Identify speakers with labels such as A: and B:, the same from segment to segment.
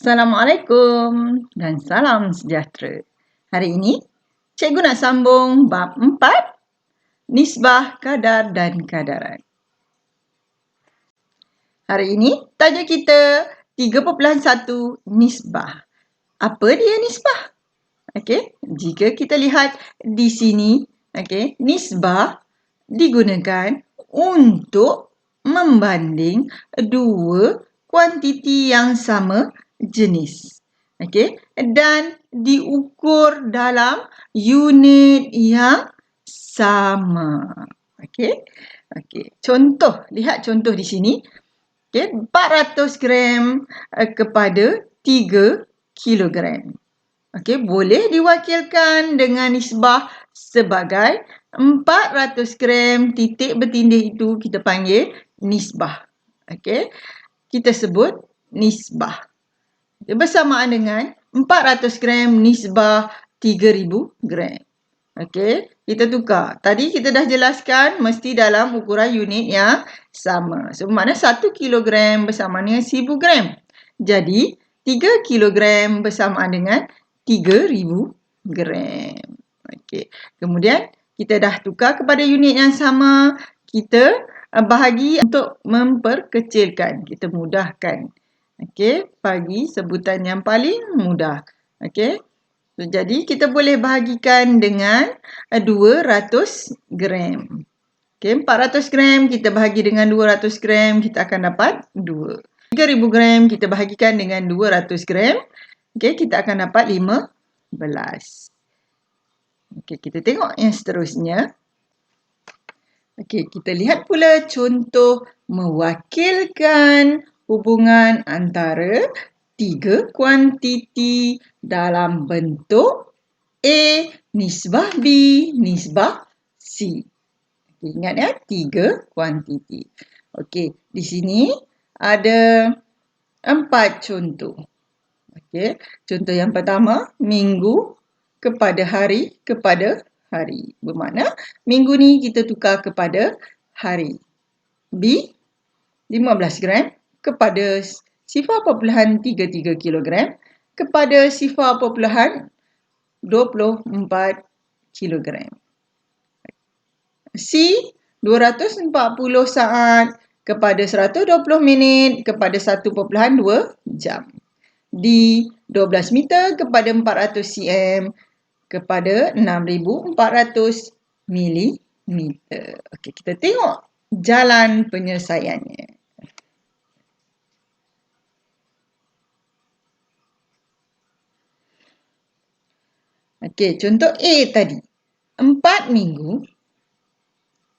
A: Assalamualaikum dan salam sejahtera. Hari ini, cikgu nak sambung bab 4, nisbah, kadar dan kadaran. Hari ini, tajuk kita 3.1 nisbah. Apa dia nisbah? Okey, jika kita lihat di sini, okey, nisbah digunakan untuk membanding dua kuantiti yang sama jenis. Okey, dan diukur dalam unit yang sama. Okey. Okey, contoh, lihat contoh di sini. Okey, 400 gram kepada 3 kilogram. Okey, boleh diwakilkan dengan nisbah sebagai 400 gram titik bertindih itu kita panggil nisbah. Okey, kita sebut nisbah. Bersamaan dengan 400 gram nisbah 3000 gram. Okey, kita tukar. Tadi kita dah jelaskan mesti dalam ukuran unit yang sama. So, makna 1 kilogram bersamaan dengan 1000 gram. Jadi, 3 kilogram bersamaan dengan 3000 gram. Okey. Kemudian, kita dah tukar kepada unit yang sama. Kita bahagi untuk memperkecilkan. Kita mudahkan. Okey, bagi sebutan yang paling mudah. Okey. So, jadi kita boleh bahagikan dengan 200 gram. Okey, 400 gram kita bahagi dengan 200 gram, kita akan dapat 2. 3000 gram kita bahagikan dengan 200 gram. Okey, kita akan dapat 15. Okey, kita tengok yang seterusnya. Okey, kita lihat pula contoh mewakilkan hubungan antara tiga kuantiti dalam bentuk A nisbah B nisbah C. Okay, ingat ya, tiga kuantiti. Okey, di sini ada 4 contoh. Okey, contoh yang pertama, minggu kepada hari kepada hari. Bermakna minggu ni kita tukar kepada hari. B 15 gram kepada 0.33 kilogram kepada 0.24 kilogram. C 240 saat kepada 120 minit kepada 1.2 jam. D 12 meter kepada 400 cm kepada 6400 milimeter. Okey, kita tengok jalan penyelesaiannya. Okey, contoh A tadi. 4 minggu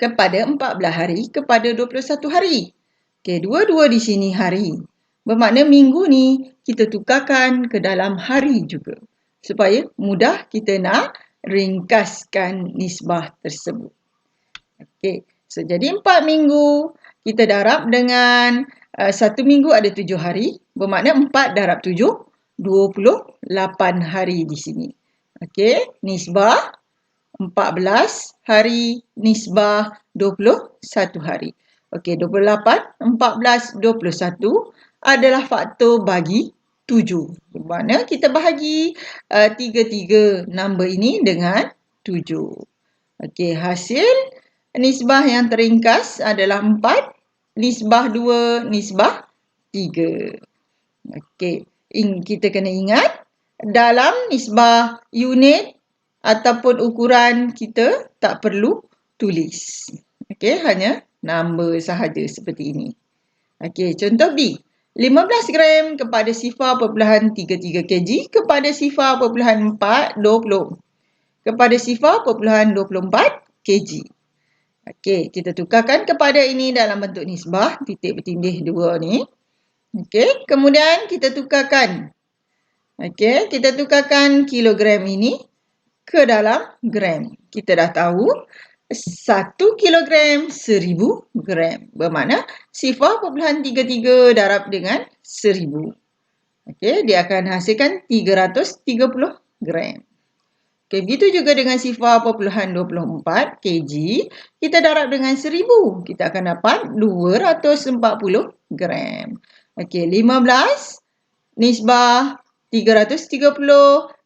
A: kepada 14 hari kepada 21 hari. Okey, dua-dua di sini hari. Bermakna minggu ni kita tukarkan ke dalam hari juga. Supaya mudah kita nak ringkaskan nisbah tersebut. Okey, so jadi 4 minggu kita darab dengan 1 minggu ada 7 hari. Bermakna 4 darab 7, 28 hari di sini. Okey, nisbah 14 hari, nisbah 21 hari. Okey, 28, 14, 21 adalah faktor bagi 7. Bermakna kita bahagi tiga-tiga nombor ini dengan 7. Okey, hasil nisbah yang teringkas adalah 4, nisbah 2, nisbah 3. Okey, kita kena ingat dalam nisbah unit ataupun ukuran kita tak perlu tulis. Okey, hanya nombor sahaja seperti ini. Okey, contoh B. 15 gram kepada 0.33 kg kepada 0.420 kepada 0.24 kg. Okey, kita tukarkan kepada ini dalam bentuk nisbah, titik bertindih 2 ni. Okey, kemudian kita tukarkan. Okey, kita tukarkan kilogram ini ke dalam gram. Kita dah tahu 1 kilogram 1000 gram. Bermakna 0.33 darab dengan 1000. Okey, dia akan hasilkan 330 gram. Okey, begitu juga dengan 0.24 kg. Kita darab dengan 1000. Kita akan dapat 240 gram. Okey, 15 nisbah 330,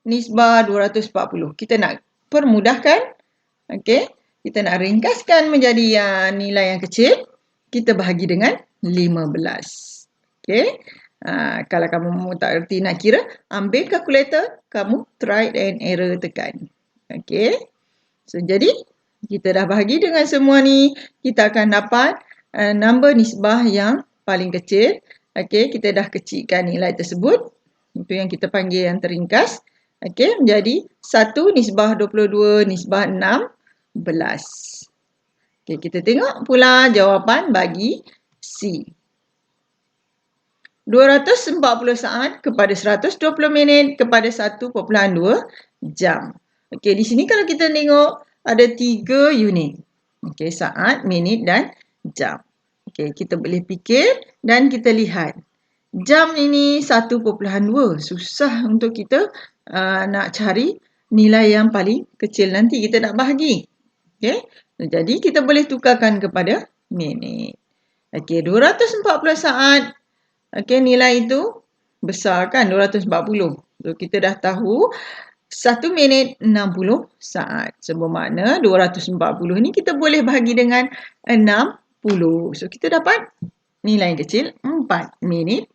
A: nisbah 240. Kita nak permudahkan, okey. Kita nak ringkaskan menjadi nilai yang kecil, kita bahagi dengan 15. Okey. Kalau kamu tak erti nak kira, ambil kalkulator, kamu try and error tekan. Okey. So, jadi kita dah bahagi dengan semua ni, kita akan dapat number nisbah yang paling kecil. Okey, kita dah kecilkan nilai tersebut. Itu yang kita panggil yang teringkas. Okey, menjadi 1 nisbah 22 nisbah 16. Okey, kita tengok pula jawapan bagi C. 240 saat kepada 120 minit kepada 1.2 jam. Okey, di sini kalau kita tengok ada 3 unit. Okey, saat, minit dan jam. Okey, kita boleh fikir dan kita lihat. Jam ini 1.2. Susah untuk kita nak cari nilai yang paling kecil nanti kita nak bahagi. Okey, jadi kita boleh tukarkan kepada minit. Okey, 240 saat. Okey, nilai itu besar kan, 240. So, kita dah tahu 1 minit 60 saat. So, bermakna 240 ni kita boleh bahagi dengan 60. So, kita dapat nilai yang kecil 4 minit.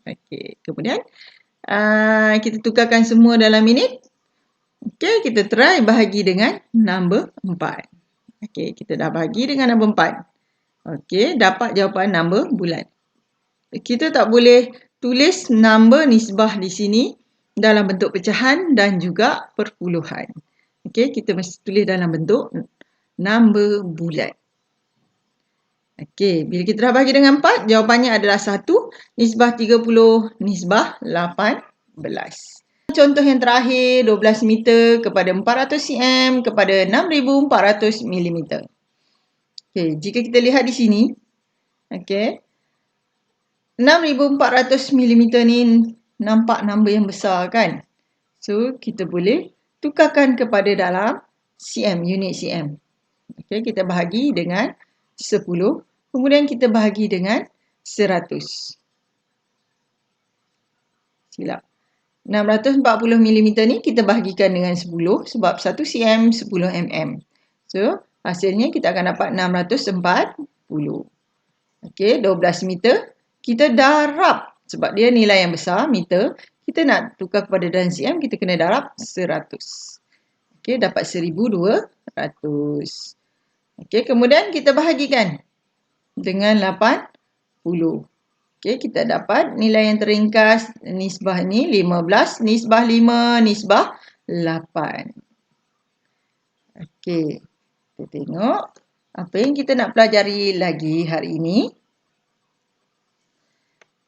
A: Okey, kemudian kita tukarkan semua dalam minit. Okey, kita try bahagi dengan nombor 4. Okey, kita dah bahagi dengan nombor 4. Okey, dapat jawapan nombor bulat. Kita tak boleh tulis nombor nisbah di sini dalam bentuk pecahan dan juga perpuluhan. Okey, kita mesti tulis dalam bentuk nombor bulat. Okey, bila kita dah bagi dengan 4, jawapannya adalah 1 nisbah 30 nisbah 18. Contoh yang terakhir, 12 meter kepada 400 cm kepada 6,400 mm. Okey, jika kita lihat di sini, okey, 6,400 mm ni nampak nombor yang besar kan? So, kita boleh tukarkan kepada dalam cm, unit cm. Okey, kita bahagi dengan 10. Kemudian kita bahagi dengan 100. Silap. 640 mm ni kita bahagikan dengan 10 sebab 1 cm 10 mm. So, hasilnya kita akan dapat 640. Okey, 12 meter. Kita darab sebab dia nilai yang besar, meter. Kita nak tukar kepada dalam cm, kita kena darab 100. Okey, dapat 1,200. Okey, kemudian kita bahagikan dengan 80. Okey, kita dapat nilai yang teringkas nisbah ni 15 nisbah 5 nisbah 8. Okey, kita tengok apa yang kita nak pelajari lagi hari ini.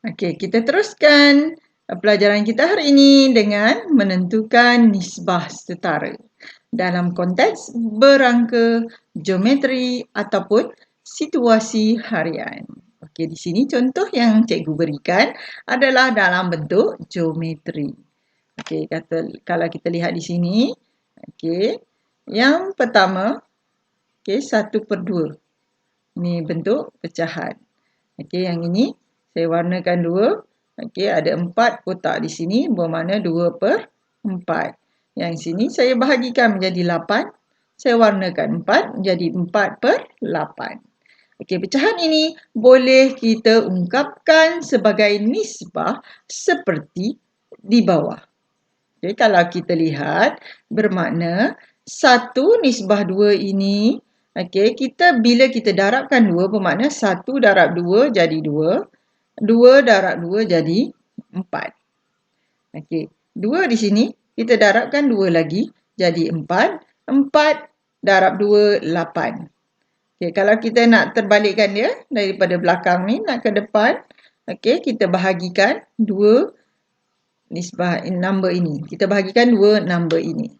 A: Okey, kita teruskan pelajaran kita hari ini dengan menentukan nisbah setara dalam konteks berangka geometri ataupun situasi harian. Okey, di sini contoh yang cikgu berikan adalah dalam bentuk geometri. Okey, kalau kita lihat di sini, okey, yang pertama, okey, 1/2. Ini bentuk pecahan. Okey, yang ini saya warnakan 2. Okey, ada 4 kotak di sini bermakna 2/4. Yang sini saya bahagikan menjadi 8. Saya warnakan 4 menjadi 4/8. Okey, pecahan ini boleh kita ungkapkan sebagai nisbah seperti di bawah. Okey, kalau kita lihat bermakna 1 nisbah 2 ini, okey, bila kita darabkan 2 bermakna 1 darab 2 jadi 2. 2 darab 2 jadi 4. Okey, 2 di sini kita darabkan 2 lagi jadi 4. 4 darab 2, 8. Okey, kalau kita nak terbalikkan dia daripada belakang ni nak ke depan, okey, kita bahagikan 2 nisbah nombor ini. Kita bahagikan 2 nombor ini.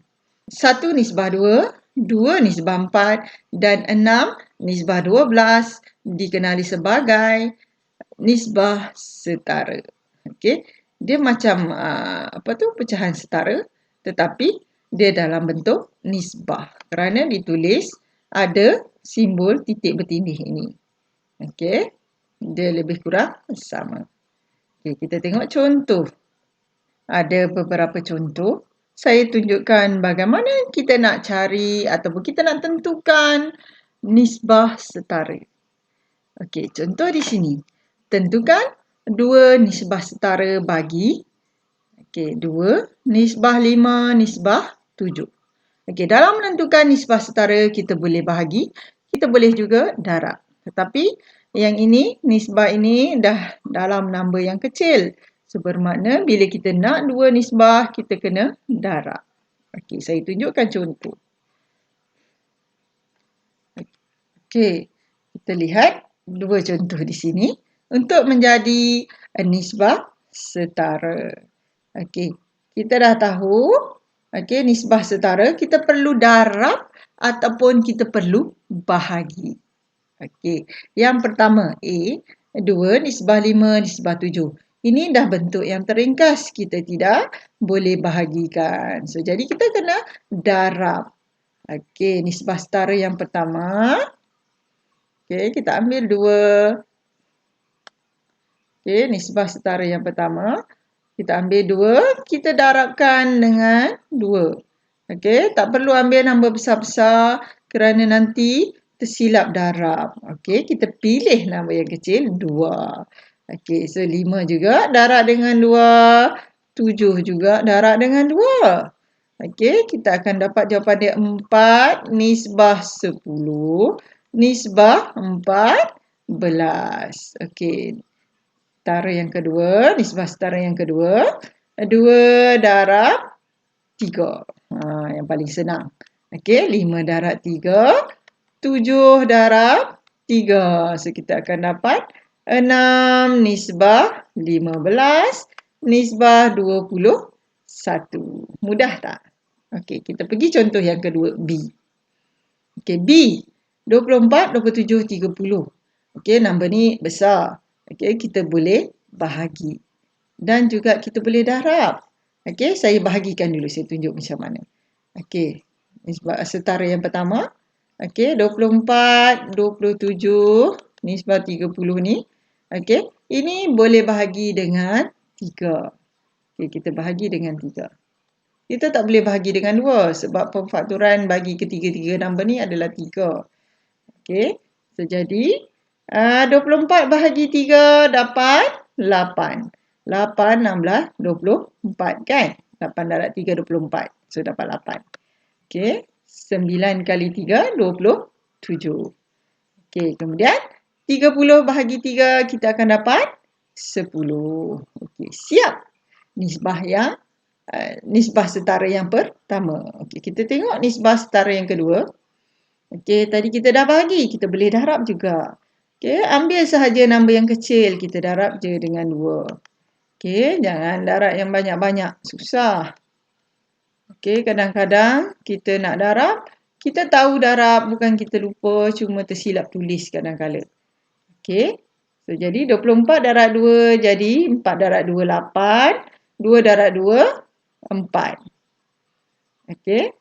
A: 1 nisbah 2, 2 nisbah 4 dan 6 nisbah 12 dikenali sebagai nisbah setara. Okey, dia macam pecahan setara tetapi dia dalam bentuk nisbah kerana ditulis ada simbol titik bertindih ini. Okey, dia lebih kurang sama. Okey, kita tengok contoh. Ada beberapa contoh. Saya tunjukkan bagaimana kita nak cari ataupun kita nak tentukan nisbah setara. Okey, contoh di sini. Tentukan 2 nisbah setara bagi 2 nisbah 5 nisbah 7. Okey, dalam menentukan nisbah setara kita boleh bahagi, kita boleh juga darab. Tetapi yang ini, nisbah ini dah dalam nombor yang kecil. So, bermakna bila kita nak 2 nisbah, kita kena darab. Okey, saya tunjukkan contoh. Okey, kita lihat 2 contoh di sini untuk menjadi nisbah setara. Okey, kita dah tahu, nisbah setara kita perlu darab ataupun kita perlu bahagi. Okey, yang pertama A, 2 nisbah 5 nisbah 7. Ini dah bentuk yang terringkas, kita tidak boleh bahagikan. So, jadi kita kena darab. Okey, nisbah setara yang pertama. Okey, kita ambil 2. Okey, nisbah setara yang pertama. Kita ambil 2, kita darabkan dengan 2. Okey, tak perlu ambil nombor besar-besar kerana nanti tersilap darab. Okey, kita pilih nombor yang kecil 2. Okey, so 5 juga darab dengan 2. 7 juga darab dengan 2. Okey, kita akan dapat jawapan dia 4 nisbah 10 nisbah 14. Okey, setara yang kedua, nisbah setara yang kedua. 2 darab 3. Yang paling senang. Okey, 5 darab 3. 7 darab 3. So, kita akan dapat 6 nisbah 15 nisbah 21. Mudah tak? Okey, kita pergi contoh yang kedua, B. Okey, B. 24, 27, 30. Okey, nombor ni besar. Okey, kita boleh bahagi. Dan juga kita boleh darab. Okey, saya bahagikan dulu. Saya tunjuk macam mana. Okey, nisbah setara yang pertama. Okey, 24, 27, nisbah 30 ni. Okey, ini boleh bahagi dengan 3. Okey, kita bahagi dengan 3. Kita tak boleh bahagi dengan 2 sebab pemfakturan bagi ketiga-tiga nombor ni adalah 3. Okey, so jadi 24 bahagi 3 dapat 8. 8, 16, 24 kan? 8 darab 3, 24. So, dapat 8. Okey. 9 kali 3, 27. Okey. Kemudian, 30 bahagi 3, kita akan dapat 10. Okey. Siap. Nisbah setara yang pertama. Okey. Kita tengok nisbah setara yang kedua. Okey. Tadi kita dah bahagi. Kita boleh darab juga. Okey. Ambil sahaja nombor yang kecil. Kita darab je dengan 2. Okey, jangan darab yang banyak-banyak. Susah. Okey, kadang-kadang kita nak darab, kita tahu darab, bukan kita lupa, cuma tersilap tulis kadang-kadang. Okey, so jadi 24 darab 2, jadi 4 darab 2, 8. 2 darab 2, 4. Okey.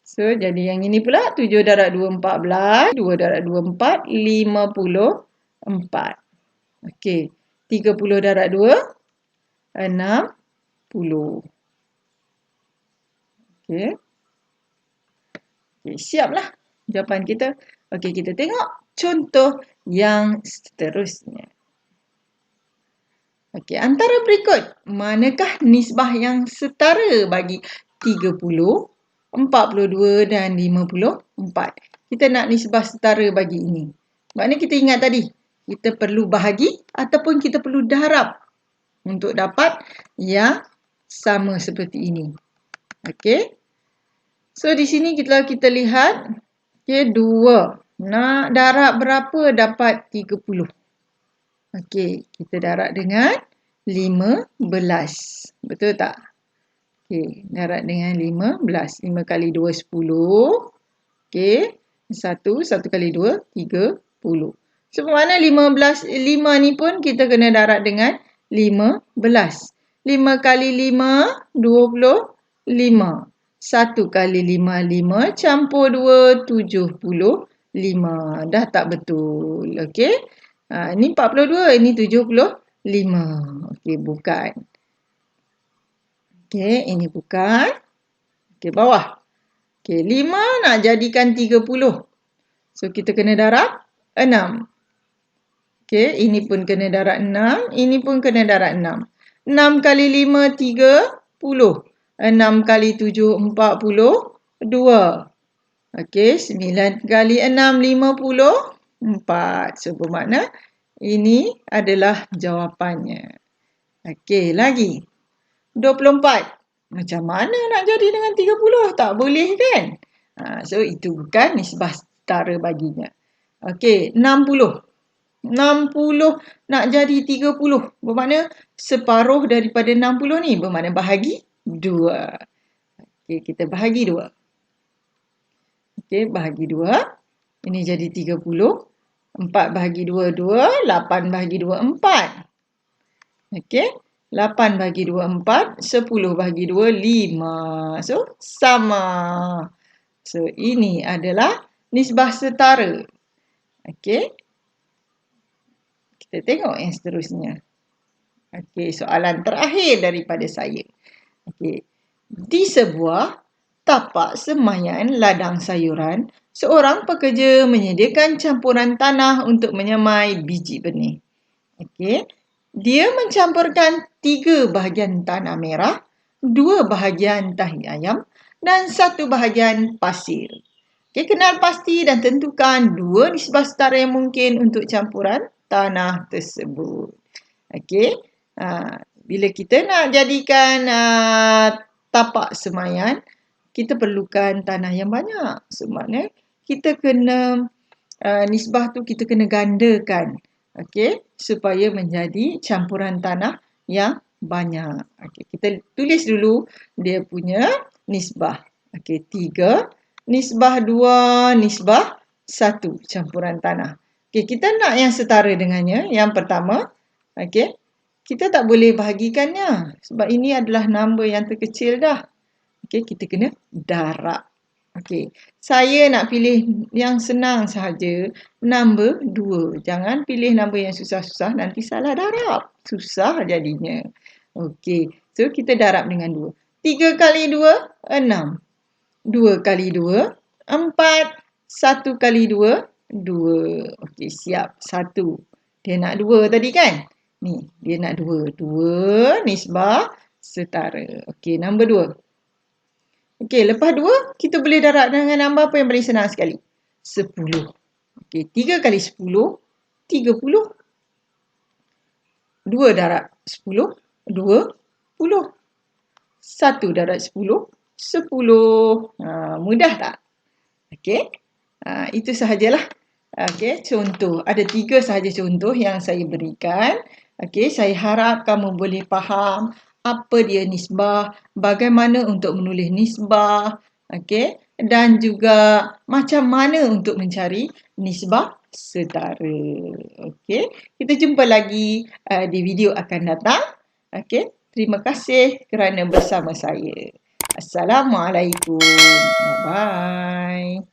A: So, jadi yang ini pula 7 darab 2, 14. 2 darab 2, 4. 54. Okey. 30 darab 2, 60. Okey. Okey, siaplah jawapan kita. Okey, kita tengok contoh yang seterusnya. Okey, antara berikut, manakah nisbah yang setara bagi 30, 42 dan 54? Kita nak nisbah setara bagi ini. Maknanya kita ingat tadi, kita perlu bahagi ataupun kita perlu darab untuk dapat yang sama seperti ini. Okey. So, di sini kita lihat. Okey, 2. Nak darab berapa dapat 30? Okey, kita darab dengan 15. Betul tak? Okey, darab dengan 15. 5 kali 2, 10. Okey, 1 kali 2, 30. So, mana 5 ni pun kita kena darab dengan 15. 5 kali 5, 25. 1 kali 5, 5. Campur 2, 75. Dah tak betul. Okey. Ini 42, ini 75. 5. Okey, bukan. Okey, ini bukan. Okey, bawah. Okey, 5 nak jadikan 30. So, kita kena darab 6. Okey, ini pun kena darab 6. Ini pun kena darab 6. 6 kali 5, 30. 6 kali 7, 42. Okey, 9 kali 6, 54. So, bermakna ini adalah jawapannya. Okey, lagi. 24. Macam mana nak jadi dengan 30? Tak boleh kan? So, itu bukan nisbah setara baginya. Okey, 60. 60 nak jadi 30. Bermakna separuh daripada 60 ni. Bermakna bahagi 2. Okey, kita bahagi 2. Okey, bahagi 2. Ini jadi 30. 4 bahagi 2, 2. 8 bahagi 2, 4. Okey. 8 bahagi 2, 4. 10 bahagi 2, 5. So, sama. So, ini adalah nisbah setara. Okey. Kita tengok yang seterusnya. Okey, soalan terakhir daripada saya. Okey. Di sebuah tapak semaian ladang sayuran, seorang pekerja menyediakan campuran tanah untuk menyamai biji benih. Okey. Dia mencampurkan 3 bahagian tanah merah, 2 bahagian tahi ayam dan 1 bahagian pasir. Okey, kenal pasti dan tentukan 2 nisbah setara yang mungkin untuk campuran tanah tersebut. Okey. Bila kita nak jadikan tapak semaian, kita perlukan tanah yang banyak. Sebabnya kita kena nisbah tu kita kena gandakan. Okey, supaya menjadi campuran tanah yang banyak. Okey, kita tulis dulu dia punya nisbah. Okey, 3 nisbah 2 nisbah 1 campuran tanah. Okey, kita nak yang setara dengannya. Yang pertama, okey, kita tak boleh bahagikannya sebab ini adalah nombor yang terkecil dah. Okey, kita kena darab. Okey, saya nak pilih yang senang sahaja, nombor 2. Jangan pilih nombor yang susah-susah, nanti salah darab. Susah jadinya. Okey, so kita darab dengan 2. 3 kali 2, 6. 2 kali 2, 4. 1 kali 2, 2. Okey, siap. 1. Dia nak 2 tadi kan? Ni, dia nak 2. 2 nisbah setara. Okey, nombor 2. Okey, lepas 2, kita boleh darab dengan nombor apa yang paling senang sekali? 10. Okey, 3 kali 10, 30. 2 darab 10, 20. 1 darab 10, 10. Mudah tak? Okey, itu sahajalah. Okey, contoh. Ada 3 sahaja contoh yang saya berikan. Okey, saya harap kamu boleh faham apa dia nisbah, bagaimana untuk menulis nisbah, okey, dan juga macam mana untuk mencari nisbah setara. Okey, kita jumpa lagi di video akan datang. Okey, terima kasih kerana bersama saya. Assalamualaikum. Bye-bye.